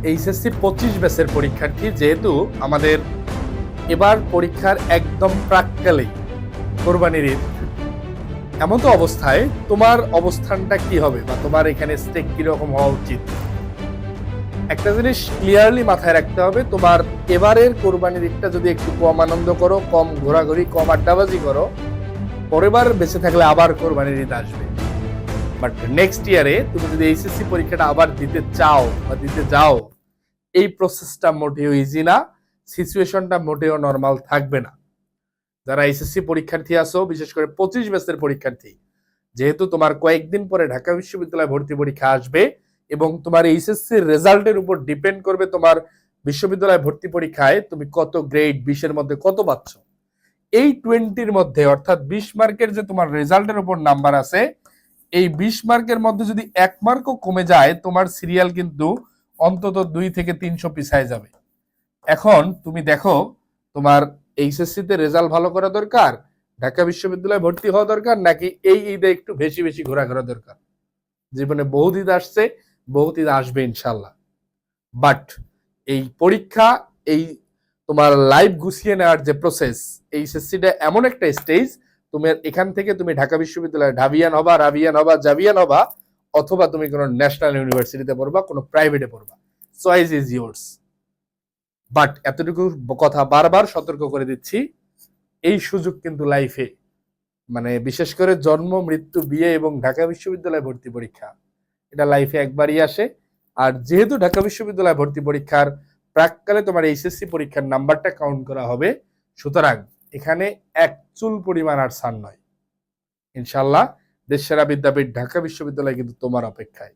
HSC 25 ব্যাচের পরীক্ষার্থী, যেহেতু আমাদের এবার পরীক্ষার একদম প্রাক্কালেই কোরবানির ঈদ, এমন তো অবস্থায় তোমার অবস্থানটা কি হবে বা তোমার এখানে স্টেক কিরকম হওয়া উচিত? একটা জিনিস ক্লিয়ারলি মাথায় রাখতে হবে, তোমার এবারের কোরবানির ঈদটা যদি একটু কম আনন্দ করো, কম ঘোরাঘুরি, কম আড্ডাবাজি করো, পরের বেঁচে থাকলে আবার কোরবানির ঈদ আসবে। বাট নেক্সট ইয়ারে তুমি যদি এইচএসসি পরীক্ষাটা আবার দিতে চাও বা দিতে যাও, এই প্রসেসটা মোটেও ইজি না, সিচুয়েশনটা মোটেও নর্মাল থাকবে না। যারা এইচএসসি পরীক্ষার্থী আছো, বিশেষ করে 25 ব্যাচের পরীক্ষার্থী, যেহেতু তোমার কয়েকদিন পরে ঢাকা বিশ্ববিদ্যালয় ভর্তি পরীক্ষা আসবে এবং তোমার এইচএসসি রেজাল্টের উপর ডিপেন্ড করবে তোমার বিশ্ববিদ্যালয় ভর্তি পরীক্ষায় তুমি কত গ্রেড 20-এর মধ্যে কত পাচ্ছ। এই 20-র মধ্যে, অর্থাৎ 20 মার্কের যে তোমার রেজাল্টের উপর নাম্বার আছে, এই 20 মার্কের মধ্যে যদি 1 মার্কও কমে যায়, তোমার সিরিয়াল কিন্তু অন্তত 2 থেকে 300 পিছায় যাবে। এখন তুমি দেখো, তোমার এইচএসসি তে রেজাল্ট ভালো করা দরকার, ঢাকা বিশ্ববিদ্যালয়ে ভর্তি হওয়া দরকার, নাকি এই ঈদে একটু বেশি বেশি ঘোরাঘোরা দরকার? জীবনে বহুত ঈদ আসছে, বহুত ঈদ আসবে ইনশাল্লাহ। বাট এই পরীক্ষা, এই তোমার লাইফ গুছিয়ে নেওয়ার যে প্রসেস, এইচএসসিটা এমন একটা স্টেজ, তুমি এখান থেকে তুমি ঢাকা বিশ্ববিদ্যালয়ে ঢাবিয়ান হবা, রাবিয়ান হবা, জাবিয়ান হবা, অথবা তুমি কোনো ন্যাশনাল ইউনিভার্সিটিতে পড়বা, কোনো প্রাইভেটে পড়বা। Choice is yours. বাট এতটুকু কথা বারবার সতর্ক করে দিচ্ছি, এই সুযোগ কিন্তু লাইফে, মানে বিশেষ করে জন্ম, মৃত্যু, বিয়ে এবং ঢাকা বিশ্ববিদ্যালয় ভর্তি পরীক্ষা, এটা লাইফে একবারই আসে। আর যেহেতু ঢাকা বিশ্ববিদ্যালয় ভর্তি পরীক্ষার প্রাককালে তোমার এইচএসসি পরীক্ষার নাম্বারটা কাউন্ট করা হবে, সুতরাং এখানে এক চুল পরিমাণ আর ছাড় নয়। ইনশাল্লাহ দেশসেরা বিদ্যাপীঠ ঢাকা বিশ্ববিদ্যালয় কিন্তু তোমার অপেক্ষায়।